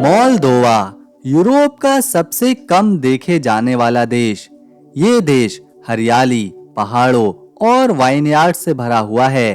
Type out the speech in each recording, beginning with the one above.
Moldova Europe का सबसे कम देखे जाने वाला देश। ये देश हरियाली, पहाड़ों और वाइनयार्ड से भरा हुआ है।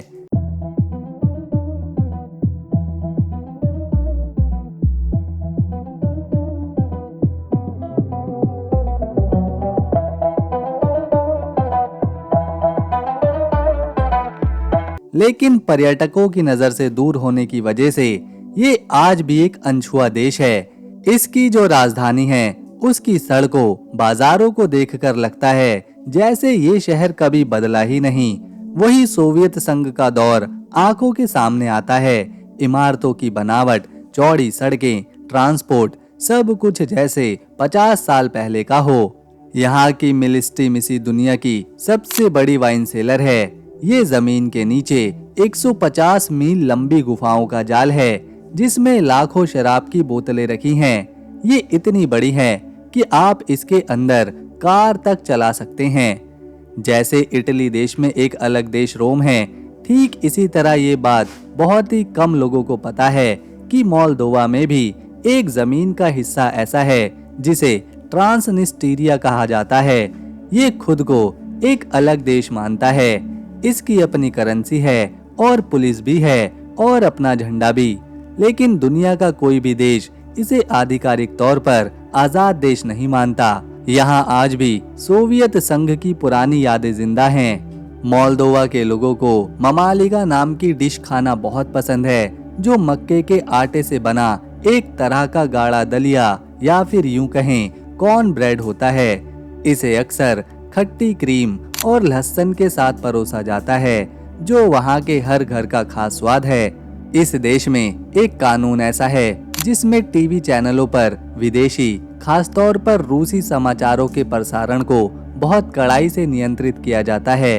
लेकिन पर्यटकों की नजर से दूर होने की वजह से ये आज भी एक अनछुआ देश है। इसकी जो राजधानी है, उसकी सड़कों, बाजारों को देखकर लगता है जैसे ये शहर कभी बदला ही नहीं। वही सोवियत संघ का दौर आंखों के सामने आता है। इमारतों की बनावट, चौड़ी सड़कें, ट्रांसपोर्ट, सब कुछ जैसे 50 साल पहले का हो। यहाँ की मिलिस्टी मिसी दुनिया की सबसे बड़ी वाइन सेलर है। ये जमीन के नीचे 150 मील लंबी गुफाओं का जाल है, जिसमें लाखों शराब की बोतलें रखी हैं। ये इतनी बड़ी है कि आप इसके अंदर कार तक चला सकते हैं। जैसे इटली देश में एक अलग देश रोम है, ठीक इसी तरह ये बात बहुत ही कम लोगों को पता है कि मोल्दोवा में भी एक जमीन का हिस्सा ऐसा है जिसे ट्रांसनिस्ट्रिया कहा जाता है। ये खुद को एक अलग देश मानता है। इसकी अपनी करेंसी है और पुलिस भी है और अपना झंडा भी। लेकिन दुनिया का कोई भी देश इसे आधिकारिक तौर पर आजाद देश नहीं मानता। यहाँ आज भी सोवियत संघ की पुरानी यादें जिंदा हैं। मोल्दोवा के लोगों को ममालिगा नाम की डिश खाना बहुत पसंद है, जो मक्के के आटे से बना एक तरह का गाढ़ा दलिया या फिर यूं कहें कॉर्न ब्रेड होता है। इसे अक्सर खट्टी क्रीम और लहसुन के साथ परोसा जाता है, जो वहाँ के हर घर का खास स्वाद है। इस देश में एक कानून ऐसा है जिसमें टीवी चैनलों पर विदेशी, खासतौर पर रूसी समाचारों के प्रसारण को बहुत कड़ाई से नियंत्रित किया जाता है।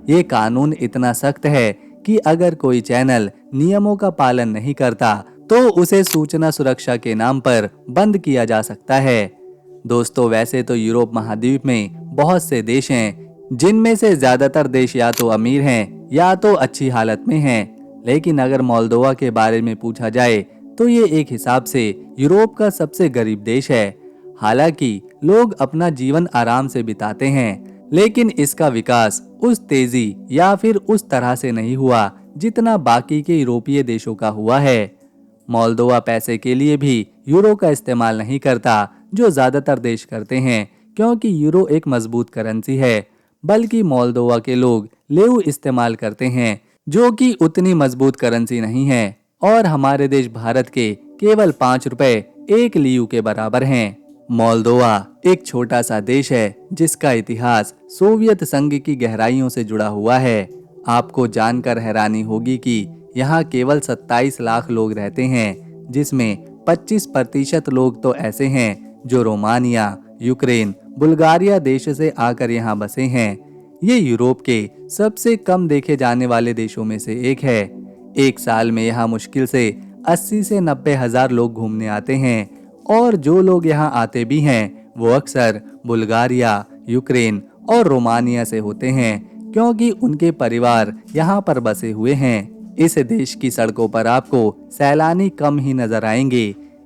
ये कानून इतना सख्त है कि अगर कोई चैनल नियमों का पालन नहीं करता तो उसे सूचना सुरक्षा के नाम पर बंद किया जा सकता है। दोस्तों, वैसे तो यूरोप महाद्वीप में बहुत से देश हैं, जिनमें से ज्यादातर देश या तो अमीर हैं या तो अच्छी हालत में हैं। लेकिन अगर मोल्दोवा के बारे में पूछा जाए तो ये एक हिसाब से यूरोप का सबसे गरीब देश है। हालांकि लोग अपना जीवन आराम से बिताते हैं, लेकिन इसका विकास उस तेजी या फिर उस तरह से नहीं हुआ जितना बाकी के यूरोपीय देशों का हुआ है। मोल्दोवा पैसे के लिए भी यूरो का इस्तेमाल नहीं करता, जो ज्यादातर देश करते हैं, क्योंकि यूरो एक मजबूत करेंसी है। बल्कि मोल्दोवा के लोग लेव इस्तेमाल करते हैं, जो कि उतनी मजबूत करेंसी नहीं है और हमारे देश भारत के केवल 5 रुपए एक लीयू के बराबर हैं। मोल्दोवा एक छोटा सा देश है जिसका इतिहास सोवियत संघ की गहराइयों से जुड़ा हुआ है। आपको जानकर हैरानी होगी कि यहाँ केवल 27 लाख लोग रहते हैं, जिसमें 25% लोग तो ऐसे हैं जो रोमानिया, यूक्रेन, बुल्गारिया देश से आकर यहाँ बसे हैं। ये यूरोप के सबसे कम देखे जाने वाले देशों में से एक है। एक साल में यहाँ मुश्किल से 80 से 90 हजार लोग घूमने आते हैं, और जो लोग यहाँ आते भी हैं वो अक्सर बुल्गारिया, यूक्रेन और रोमानिया से होते हैं, क्योंकि उनके परिवार यहाँ पर बसे हुए हैं। इस देश की सड़कों पर आपको सैलानी कम ही नजर आएंगे।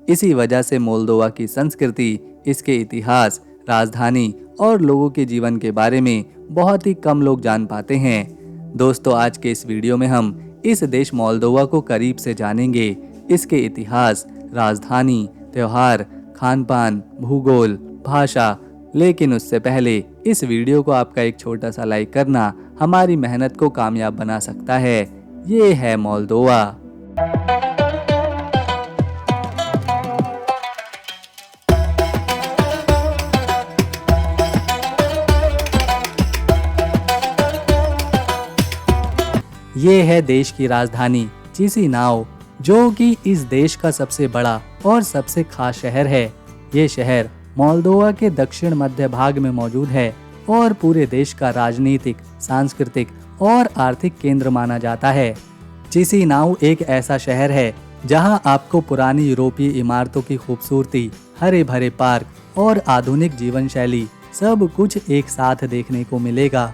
इसी वजह से मोल्दोवा की संस्कृति, इसके इतिहास, राजधानी और लोगों के जीवन के बारे में बहुत ही कम लोग जान पाते हैं। दोस्तों, आज के इस वीडियो में हम इस देश मोल्दोवा को करीब से जानेंगे। इसके इतिहास, राजधानी, त्योहार, खान पान, भूगोल, भाषा। लेकिन उससे पहले इस वीडियो को आपका एक छोटा सा लाइक करना हमारी मेहनत को कामयाब बना सकता है। ये है मोल्दोवा। ये है देश की राजधानी चिसिनाओ, जो कि इस देश का सबसे बड़ा और सबसे खास शहर है। ये शहर मोल्दोवा के दक्षिण मध्य भाग में मौजूद है और पूरे देश का राजनीतिक, सांस्कृतिक और आर्थिक केंद्र माना जाता है। चिसिनाओ एक ऐसा शहर है जहां आपको पुरानी यूरोपीय इमारतों की खूबसूरती, हरे भरे पार्क और आधुनिक जीवन शैली सब कुछ एक साथ देखने को मिलेगा।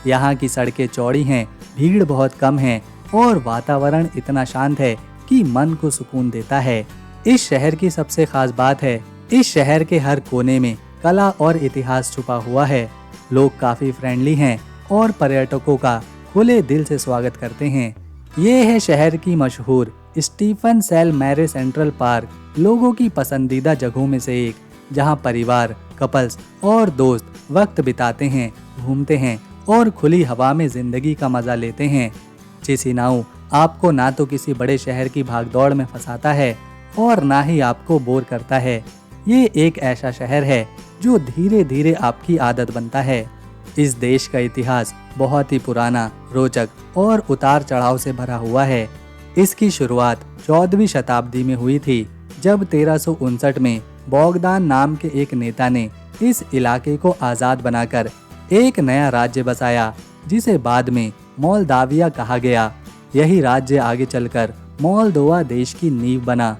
यहाँ की सड़कें चौड़ी हैं, भीड़ बहुत कम है और वातावरण इतना शांत है कि मन को सुकून देता है। इस शहर की सबसे खास बात है, इस शहर के हर कोने में कला और इतिहास छुपा हुआ है। लोग काफी फ्रेंडली हैं और पर्यटकों का खुले दिल से स्वागत करते हैं। ये है शहर की मशहूर स्टीफन सेल मैरे सेंट्रल पार्क, लोगों की पसंदीदा जगहों में से एक, जहां परिवार, कपल्स और दोस्त वक्त बिताते हैं, घूमते हैं और खुली हवा में जिंदगी का मजा लेते हैं। चिसिनाउ आपको ना तो किसी बड़े शहर की भागदौड़ में फंसाता है और ना ही आपको बोर करता है। ये एक ऐसा शहर है जो धीरे धीरे आपकी आदत बनता है। इस देश का इतिहास बहुत ही पुराना, रोचक और उतार चढ़ाव से भरा हुआ है। इसकी शुरुआत 14वीं शताब्दी में हुई थी, जब 1359 में बोगदान नाम के एक नेता ने इस इलाके को आज़ाद बनाकर एक नया राज्य बसाया, जिसे बाद में मोल्दाविया कहा गया। यही राज्य आगे चलकर मोल्दोवा देश की नींव बना।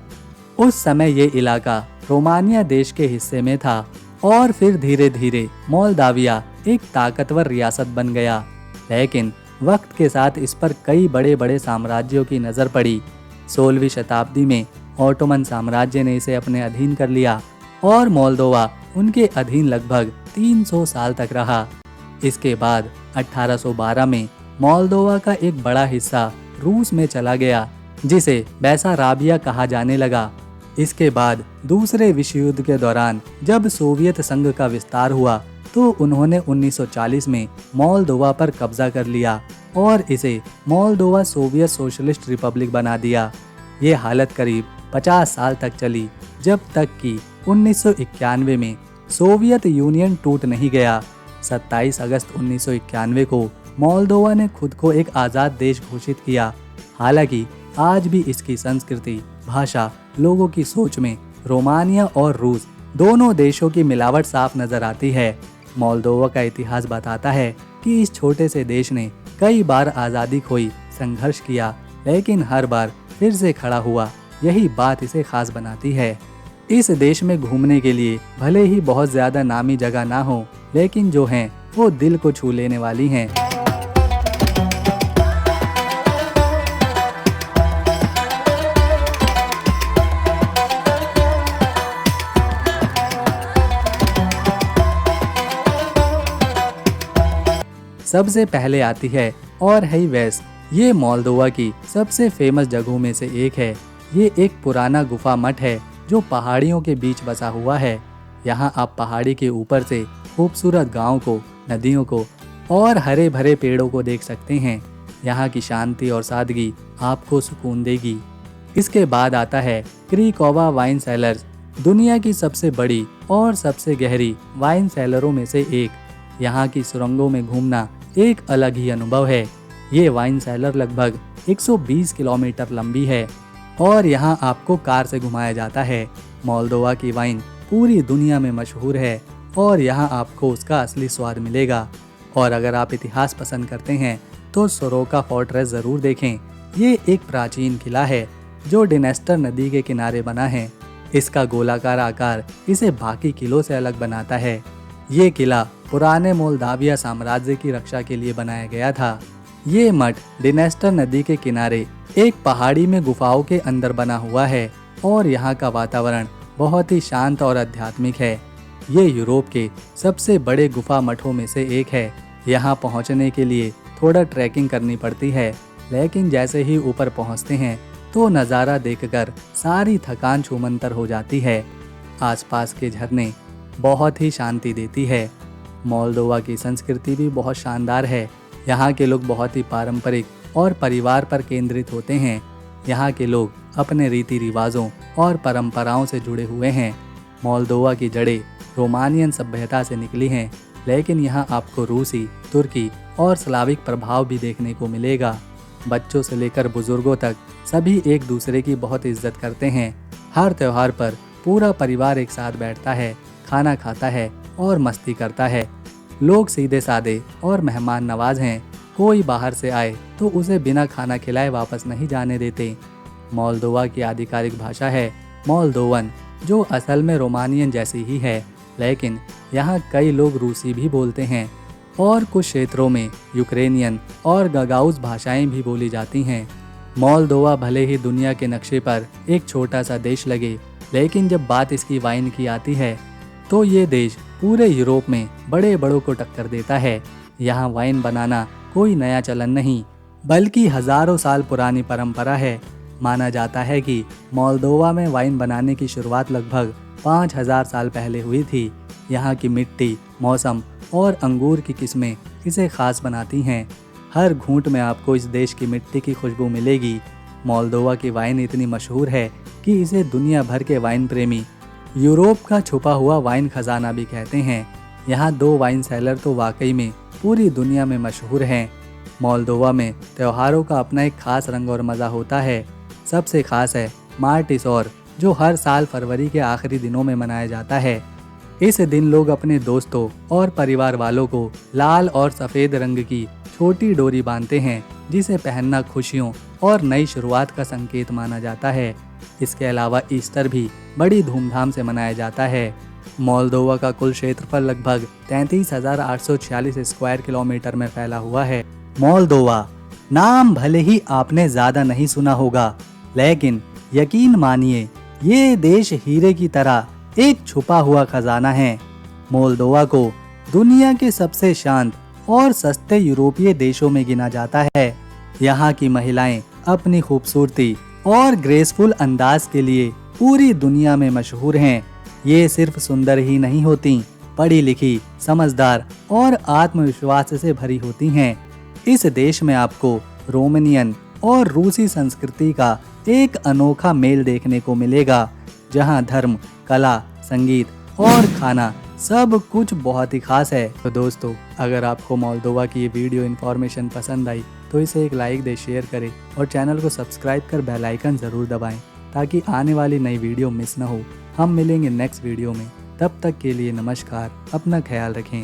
उस समय ये इलाका रोमानिया देश के हिस्से में था और फिर धीरे धीरे मोल्दाविया एक ताकतवर रियासत बन गया। लेकिन वक्त के साथ इस पर कई बड़े बड़े साम्राज्यों की नज़र पड़ी। 16वीं शताब्दी में ऑटोमन साम्राज्य ने इसे अपने अधीन कर लिया और मोल्दोवा उनके अधीन लगभग 300 साल तक रहा। इसके बाद 1812 में मोल्दोवा का एक बड़ा हिस्सा रूस में चला गया, जिसे बेसाराबिया कहा जाने लगा। इसके बाद दूसरे विश्व युद्ध के दौरान जब सोवियत संघ का विस्तार हुआ, तो उन्होंने 1940 में मोल्दोवा पर कब्जा कर लिया और इसे मोल्दोवा सोवियत सोशलिस्ट रिपब्लिक बना दिया। ये हालत करीब 50 साल तक चली, जब तक कि 1991 में सोवियत यूनियन टूट नहीं गया। 27 अगस्त 1991 को मोल्दोवा ने खुद को एक आज़ाद देश घोषित किया। हालांकि आज भी इसकी संस्कृति, भाषा, लोगों की सोच में रोमानिया और रूस दोनों देशों की मिलावट साफ नजर आती है। मोल्दोवा का इतिहास बताता है कि इस छोटे से देश ने कई बार आज़ादी खोई, संघर्ष किया, लेकिन हर बार फिर से खड़ा हुआ। यही बात इसे खास बनाती है। इस देश में घूमने के लिए भले ही बहुत ज्यादा नामी जगह ना हो, लेकिन जो हैं वो दिल को छू लेने वाली हैं। सबसे पहले आती है ओरहई वेस। ये मोल्दोवा की सबसे फेमस जगहों में से एक है। ये एक पुराना गुफा मठ है जो पहाड़ियों के बीच बसा हुआ है। यहाँ आप पहाड़ी के ऊपर से खूबसूरत गांव को, नदियों को और हरे भरे पेड़ों को देख सकते हैं। यहाँ की शांति और सादगी आपको सुकून देगी। इसके बाद आता है क्रिकोवा वाइन सेलर्स, दुनिया की सबसे बड़ी और सबसे गहरी वाइन सेलरों में से एक। यहाँ की सुरंगों में घूमना एक अलग ही अनुभव है। ये वाइन सेलर लगभग 120 किलोमीटर लंबी है और यहाँ आपको कार से घुमाया जाता है। मोल्दोवा की वाइन पूरी दुनिया में मशहूर है और यहाँ आपको उसका असली स्वाद मिलेगा। और अगर आप इतिहास पसंद करते हैं तो सोरोका फोर्ट्रेस ज़रूर देखें। ये एक प्राचीन किला है जो डिनेस्टर नदी के किनारे बना है। इसका गोलाकार आकार इसे बाकी किलों से अलग बनाता है। ये किला पुराने मोल्दाविया साम्राज्य की रक्षा के लिए बनाया गया था। ये मठ डिनेस्टर नदी के किनारे एक पहाड़ी में गुफाओं के अंदर बना हुआ है और यहाँ का वातावरण बहुत ही शांत और आध्यात्मिक है। ये यूरोप के सबसे बड़े गुफा मठों में से एक है। यहाँ पहुँचने के लिए थोड़ा ट्रैकिंग करनी पड़ती है, लेकिन जैसे ही ऊपर पहुँचते हैं तो नज़ारा देखकर सारी थकान छूमंतर हो जाती है। आसपास के झरने बहुत ही शांति देती है। मोल्दोवा की संस्कृति भी बहुत शानदार है। यहाँ के लोग बहुत ही पारंपरिक और परिवार पर केंद्रित होते हैं। यहाँ के लोग अपने रीति रिवाजों और परंपराओं से जुड़े हुए हैं। मोल्दोवा की जड़ें रोमानियन सभ्यता से निकली हैं, लेकिन यहाँ आपको रूसी, तुर्की और स्लाविक प्रभाव भी देखने को मिलेगा। बच्चों से लेकर बुजुर्गों तक सभी एक दूसरे की बहुत इज्जत करते हैं। हर त्योहार पर पूरा परिवार एक साथ बैठता है, खाना खाता है और मस्ती करता है। लोग सीधे सादे और मेहमान नवाज हैं। कोई बाहर से आए तो उसे बिना खाना खिलाए वापस नहीं जाने देते। मोल्दोवा की आधिकारिक भाषा है मोल्दोवन, जो असल में रोमानियन जैसी ही है, लेकिन यहाँ कई लोग रूसी भी बोलते हैं और कुछ क्षेत्रों में यूक्रेनियन और गगाउज भाषाएं भी बोली जाती हैं। मोल्दोवा भले ही दुनिया के नक्शे पर एक छोटा सा देश लगे, लेकिन जब बात इसकी वाइन की आती है तो ये देश पूरे यूरोप में बड़े बड़ों को टक्कर देता है। यहाँ वाइन बनाना कोई नया चलन नहीं, बल्कि हजारों साल पुरानी परंपरा है। माना जाता है कि मोल्दोवा में वाइन बनाने की शुरुआत लगभग 5000 साल पहले हुई थी। यहाँ की मिट्टी, मौसम और अंगूर की किस्में इसे खास बनाती हैं। हर घूंट में आपको इस देश की मिट्टी की खुशबू मिलेगी। मोल्दोवा की वाइन इतनी मशहूर है कि इसे दुनिया भर के वाइन प्रेमी यूरोप का छुपा हुआ वाइन खजाना भी कहते हैं। यहाँ 2 वाइन सेलर तो वाकई में पूरी दुनिया में मशहूर हैं। मोल्दोवा में त्योहारों का अपना एक खास रंग और मज़ा होता है। सबसे खास है मार्टिसोर, जो हर साल फरवरी के आखिरी दिनों में मनाया जाता है। इस दिन लोग अपने दोस्तों और परिवार वालों को लाल और सफ़ेद रंग की छोटी डोरी बांधते हैं, जिसे पहनना खुशियों और नई शुरुआत का संकेत माना जाता है। इसके अलावा ईस्टर भी बड़ी धूमधाम से मनाया जाता है। मोल्दोवा का कुल क्षेत्रफल लगभग 33,846 स्क्वायर किलोमीटर में फैला हुआ है। मोल्दोवा नाम भले ही आपने ज़्यादा नहीं सुना होगा, लेकिन यकीन मानिए ये देश हीरे की तरह एक छुपा हुआ खजाना है। मोल्दोवा को दुनिया के सबसे शांत और सस्ते यूरोपीय देशों में गिना जाता है। यहाँ की महिलाएं अपनी खूबसूरती और ग्रेसफुल अंदाज के लिए पूरी दुनिया में मशहूर हैं। ये सिर्फ सुंदर ही नहीं होती, पढ़ी लिखी, समझदार और आत्मविश्वास से भरी होती हैं। इस देश में आपको रोमानियन और रूसी संस्कृति का एक अनोखा मेल देखने को मिलेगा, जहाँ धर्म, कला, संगीत और खाना सब कुछ बहुत ही खास है। तो दोस्तों, अगर आपको मोल्दोवा की ये वीडियो इन्फॉर्मेशन पसंद आई तो इसे एक लाइक दे, शेयर करें और चैनल को सब्सक्राइब कर बेल आइकन ज़रूर दबाएं, ताकि आने वाली नई वीडियो मिस ना हो। हम मिलेंगे नेक्स्ट वीडियो में, तब तक के लिए नमस्कार, अपना ख्याल रखें।